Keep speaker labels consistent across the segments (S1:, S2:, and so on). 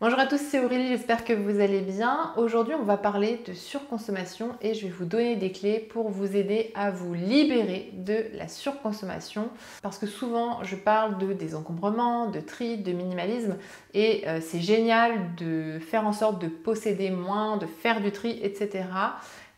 S1: Bonjour à tous, c'est Aurélie, j'espère que vous allez bien. Aujourd'hui, on va parler de surconsommation et je vais vous donner des clés pour vous aider à vous libérer de la surconsommation. Parce que souvent, je parle de désencombrement, de tri, de minimalisme et c'est génial de faire en sorte de posséder moins, de faire du tri, etc.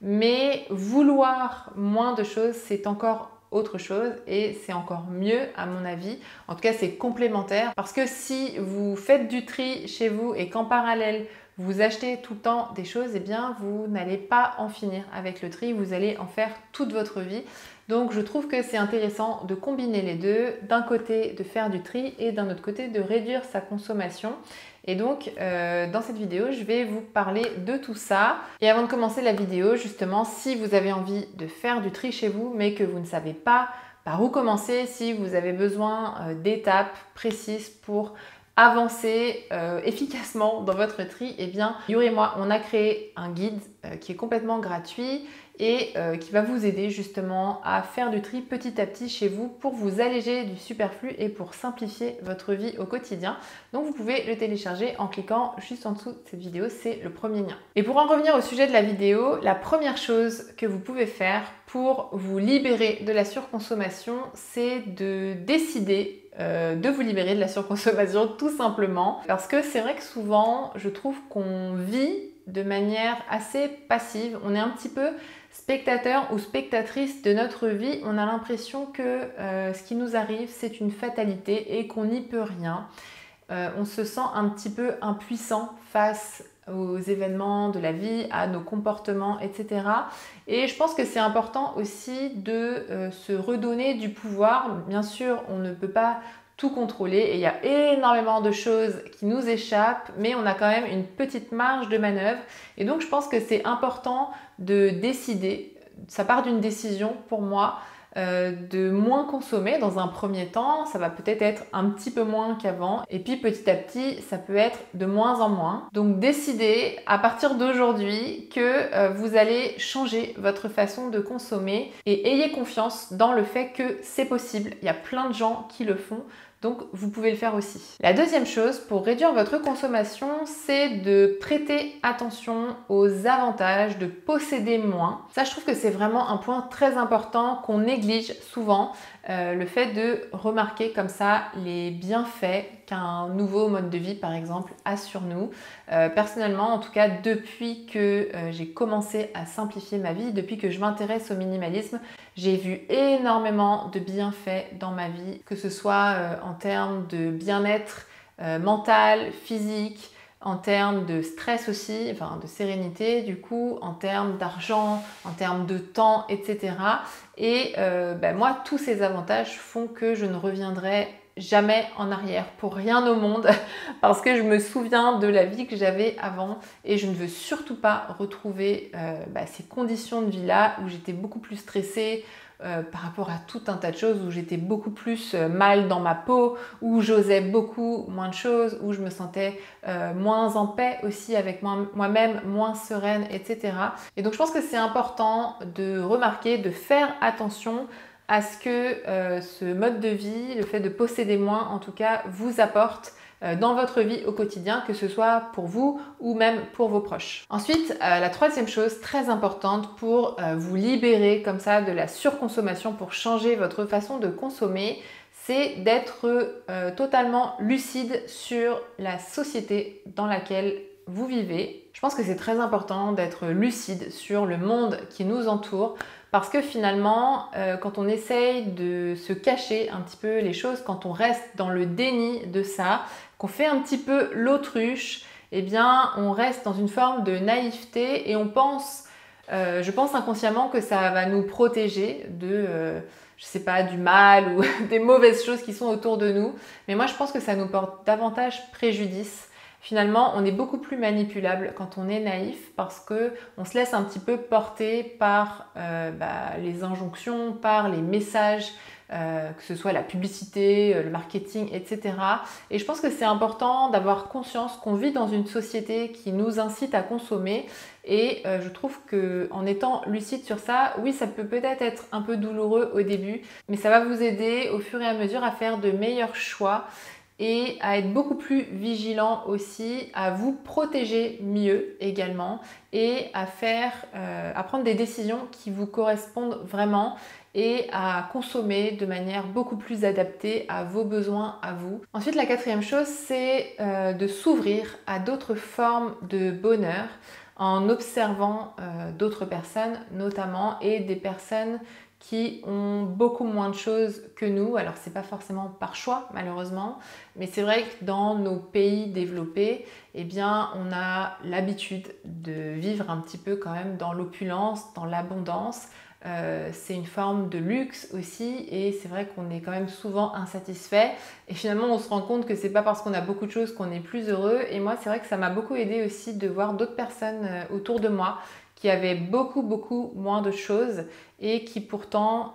S1: Mais vouloir moins de choses, c'est encore autre chose et c'est encore mieux à mon avis. En tout cas, c'est complémentaire parce que si vous faites du tri chez vous et qu'en parallèle vous achetez tout le temps des choses, eh bien vous n'allez pas en finir avec le tri, vous allez en faire toute votre vie. Donc je trouve que c'est intéressant de combiner les deux, d'un côté de faire du tri et d'un autre côté de réduire sa consommation. Et donc dans cette vidéo, je vais vous parler de tout ça. Et avant de commencer la vidéo, justement, si vous avez envie de faire du tri chez vous mais que vous ne savez pas par où commencer, si vous avez besoin d'étapes précises pour avancer efficacement dans votre tri, eh bien, Yuri et moi, on a créé un guide qui est complètement gratuit et qui va vous aider justement à faire du tri petit à petit chez vous pour vous alléger du superflu et pour simplifier votre vie au quotidien. Donc vous pouvez le télécharger en cliquant juste en dessous de cette vidéo, c'est le premier lien. Et pour en revenir au sujet de la vidéo, la première chose que vous pouvez faire pour vous libérer de la surconsommation, c'est de décider de vous libérer de la surconsommation tout simplement. Parce que c'est vrai que souvent, je trouve qu'on vit de manière assez passive. On est un petit peu spectateur ou spectatrice de notre vie. On a l'impression que ce qui nous arrive, c'est une fatalité et qu'on n'y peut rien. On se sent un petit peu impuissant face aux événements de la vie, à nos comportements, etc. Et je pense que c'est important aussi de se redonner du pouvoir. Bien sûr, on ne peut pas tout contrôler et il y a énormément de choses qui nous échappent, mais on a quand même une petite marge de manœuvre. Et donc, je pense que c'est important de décider, ça part d'une décision pour moi, de moins consommer dans un premier temps. Ça va peut-être être un petit peu moins qu'avant et puis petit à petit ça peut être de moins en moins. Donc décidez à partir d'aujourd'hui que vous allez changer votre façon de consommer et ayez confiance dans le fait que c'est possible. Il y a plein de gens qui le font. Donc, vous pouvez le faire aussi. La deuxième chose pour réduire votre consommation, c'est de prêter attention aux avantages de posséder moins. Ça, je trouve que c'est vraiment un point très important qu'on néglige souvent. Le fait de remarquer comme ça les bienfaits qu'un nouveau mode de vie, par exemple, a sur nous. Personnellement, en tout cas, depuis que j'ai commencé à simplifier ma vie, depuis que je m'intéresse au minimalisme, j'ai vu énormément de bienfaits dans ma vie, que ce soit en termes de bien-être mental, physique, en termes de stress aussi, enfin de sérénité du coup, en termes d'argent, en termes de temps, etc. Et moi, tous ces avantages font que je ne reviendrai jamais en arrière pour rien au monde parce que je me souviens de la vie que j'avais avant et je ne veux surtout pas retrouver ces conditions de vie là où j'étais beaucoup plus stressée par rapport à tout un tas de choses, où j'étais beaucoup plus mal dans ma peau, où j'osais beaucoup moins de choses, où je me sentais moins en paix aussi avec moi-même, moins sereine, etc. Et donc je pense que c'est important de remarquer, de faire attention à ce que ce mode de vie, le fait de posséder moins en tout cas, vous apporte dans votre vie au quotidien, que ce soit pour vous ou même pour vos proches. Ensuite, la troisième chose très importante pour vous libérer comme ça de la surconsommation, pour changer votre façon de consommer, c'est d'être totalement lucide sur la société dans laquelle vous vivez. Je pense que c'est très important d'être lucide sur le monde qui nous entoure parce que finalement, quand on essaye de se cacher un petit peu les choses, quand on reste dans le déni de ça, qu'on fait un petit peu l'autruche, eh bien on reste dans une forme de naïveté et on pense, je pense inconsciemment que ça va nous protéger de, je sais pas, du mal ou des mauvaises choses qui sont autour de nous. Mais moi je pense que ça nous porte davantage préjudice. Finalement, on est beaucoup plus manipulable quand on est naïf parce qu'on se laisse un petit peu porter par les injonctions, par les messages, que ce soit la publicité, le marketing, etc. Et je pense que c'est important d'avoir conscience qu'on vit dans une société qui nous incite à consommer. Et je trouve qu'en étant lucide sur ça, oui, ça peut peut-être être un peu douloureux au début, mais ça va vous aider au fur et à mesure à faire de meilleurs choix et à être beaucoup plus vigilant aussi, à vous protéger mieux également et à prendre des décisions qui vous correspondent vraiment et à consommer de manière beaucoup plus adaptée à vos besoins à vous. Ensuite, la quatrième chose, c'est de s'ouvrir à d'autres formes de bonheur en observant d'autres personnes notamment et des personnes qui ont beaucoup moins de choses que nous. Alors c'est pas forcément par choix malheureusement, mais c'est vrai que dans nos pays développés, eh bien on a l'habitude de vivre un petit peu quand même dans l'opulence, dans l'abondance. C'est une forme de luxe aussi et c'est vrai qu'on est quand même souvent insatisfait et finalement on se rend compte que c'est pas parce qu'on a beaucoup de choses qu'on est plus heureux et moi c'est vrai que ça m'a beaucoup aidé aussi de voir d'autres personnes autour de moi qui avaient beaucoup moins de choses et qui pourtant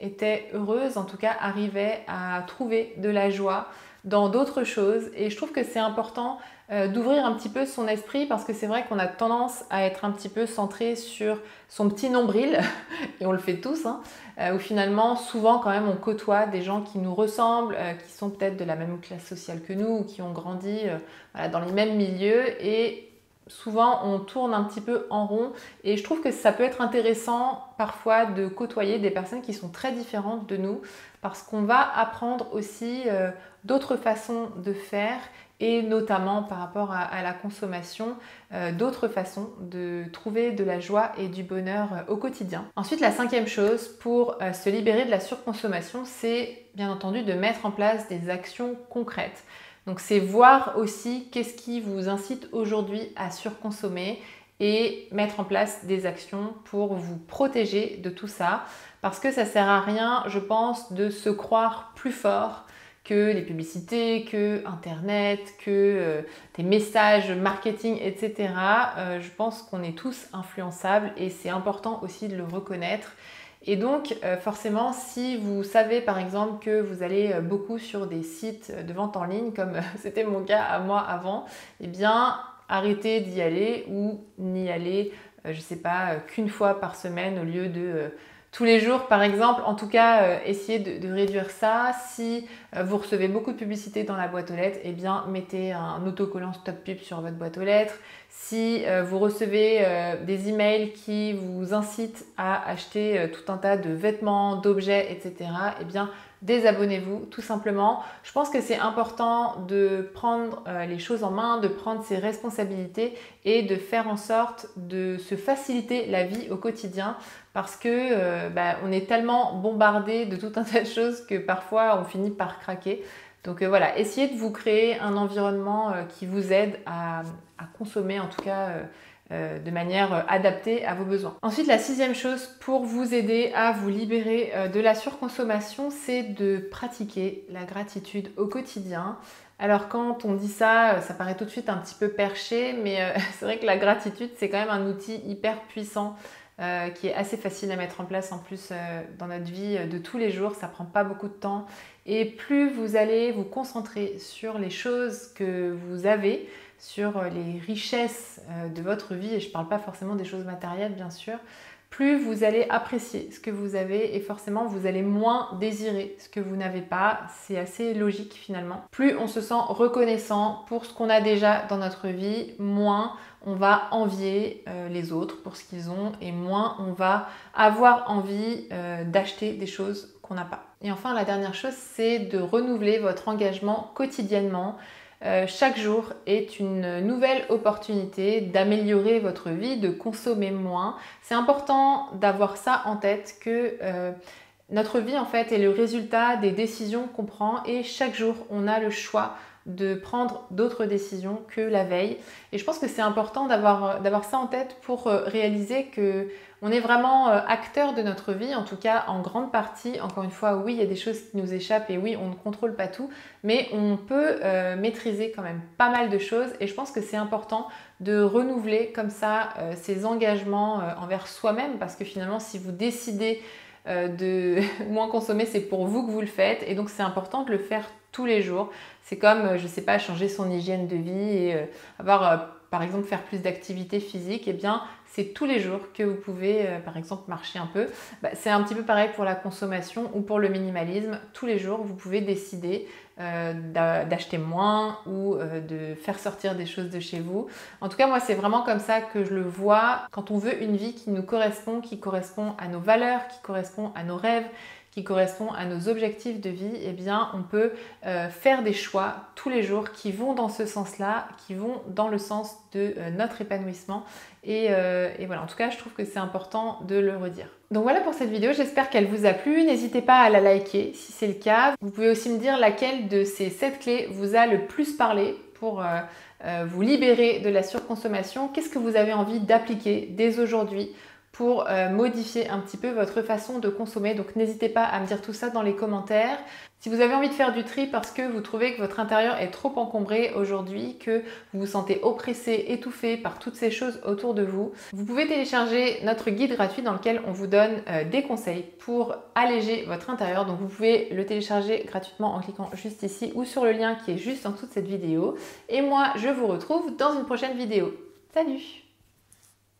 S1: étaient heureuses, en tout cas arrivaient à trouver de la joie dans d'autres choses et je trouve que c'est important d'ouvrir un petit peu son esprit parce que c'est vrai qu'on a tendance à être un petit peu centré sur son petit nombril et on le fait tous, hein, où finalement souvent quand même on côtoie des gens qui nous ressemblent, qui sont peut-être de la même classe sociale que nous ou qui ont grandi voilà, dans les mêmes milieux et souvent on tourne un petit peu en rond et je trouve que ça peut être intéressant parfois de côtoyer des personnes qui sont très différentes de nous parce qu'on va apprendre aussi d'autres façons de faire et notamment par rapport à la consommation, d'autres façons de trouver de la joie et du bonheur au quotidien. Ensuite, la cinquième chose pour se libérer de la surconsommation, c'est bien entendu de mettre en place des actions concrètes. Donc c'est voir aussi qu'est-ce qui vous incite aujourd'hui à surconsommer et mettre en place des actions pour vous protéger de tout ça. Parce que ça ne sert à rien, je pense, de se croire plus fort que les publicités, que Internet, que des messages marketing, etc. Je pense qu'on est tous influençables et c'est important aussi de le reconnaître. Et donc forcément, si vous savez par exemple que vous allez beaucoup sur des sites de vente en ligne, comme c'était mon cas à moi avant, eh bien arrêtez d'y aller ou n'y aller, je ne sais pas, qu'une fois par semaine au lieu de tous les jours par exemple. En tout cas, essayez de réduire ça. Si vous recevez beaucoup de publicité dans la boîte aux lettres, eh bien mettez un autocollant Stop Pub sur votre boîte aux lettres. Si vous recevez des emails qui vous incitent à acheter tout un tas de vêtements, d'objets, etc., eh bien désabonnez-vous tout simplement. Je pense que c'est important de prendre les choses en main, de prendre ses responsabilités et de faire en sorte de se faciliter la vie au quotidien parce que on est tellement bombardé de tout un tas de choses que parfois on finit par craquer. Donc voilà, essayez de vous créer un environnement qui vous aide à consommer en tout cas de manière adaptée à vos besoins. Ensuite, la sixième chose pour vous aider à vous libérer de la surconsommation, c'est de pratiquer la gratitude au quotidien. Alors quand on dit ça, ça paraît tout de suite un petit peu perché, mais c'est vrai que la gratitude, c'est quand même un outil hyper puissant qui est assez facile à mettre en place en plus dans notre vie de tous les jours. Ça prend pas beaucoup de temps. Et plus vous allez vous concentrer sur les choses que vous avez, sur les richesses de votre vie, et je ne parle pas forcément des choses matérielles bien sûr, plus vous allez apprécier ce que vous avez et forcément vous allez moins désirer ce que vous n'avez pas. C'est assez logique finalement. Plus on se sent reconnaissant pour ce qu'on a déjà dans notre vie, moins on va envier les autres pour ce qu'ils ont et moins on va avoir envie d'acheter des choses qu'on n'a pas. Et enfin, la dernière chose, c'est de renouveler votre engagement quotidiennement. Chaque jour est une nouvelle opportunité d'améliorer votre vie, de consommer moins. C'est important d'avoir ça en tête que notre vie en fait est le résultat des décisions qu'on prend et chaque jour on a le choix de prendre d'autres décisions que la veille. Et je pense que c'est important d'avoir ça en tête pour réaliser que on est vraiment acteur de notre vie, en tout cas en grande partie. Encore une fois, oui, il y a des choses qui nous échappent et oui, on ne contrôle pas tout, mais on peut maîtriser quand même pas mal de choses et je pense que c'est important de renouveler comme ça ses engagements envers soi-même parce que finalement, si vous décidez de moins consommer, c'est pour vous que vous le faites et donc c'est important de le faire tous les jours. C'est comme, je ne sais pas, changer son hygiène de vie et avoir, par exemple, faire plus d'activité physique. Eh bien, c'est tous les jours que vous pouvez, par exemple, marcher un peu. C'est un petit peu pareil pour la consommation ou pour le minimalisme. Tous les jours, vous pouvez décider d'acheter moins ou de faire sortir des choses de chez vous. En tout cas, moi, c'est vraiment comme ça que je le vois. Quand on veut une vie qui nous correspond, qui correspond à nos valeurs, qui correspond à nos rêves, qui correspond à nos objectifs de vie, eh bien, on peut faire des choix tous les jours qui vont dans ce sens-là, qui vont dans le sens de notre épanouissement. Et voilà, en tout cas, je trouve que c'est important de le redire. Donc voilà pour cette vidéo, j'espère qu'elle vous a plu. N'hésitez pas à la liker si c'est le cas. Vous pouvez aussi me dire laquelle de ces 7 clés vous a le plus parlé pour vous libérer de la surconsommation. Qu'est-ce que vous avez envie d'appliquer dès aujourd'hui pour modifier un petit peu votre façon de consommer. Donc n'hésitez pas à me dire tout ça dans les commentaires. Si vous avez envie de faire du tri parce que vous trouvez que votre intérieur est trop encombré aujourd'hui, que vous vous sentez oppressé, étouffé par toutes ces choses autour de vous, vous pouvez télécharger notre guide gratuit dans lequel on vous donne des conseils pour alléger votre intérieur. Donc vous pouvez le télécharger gratuitement en cliquant juste ici ou sur le lien qui est juste en dessous de cette vidéo. Et moi, je vous retrouve dans une prochaine vidéo. Salut!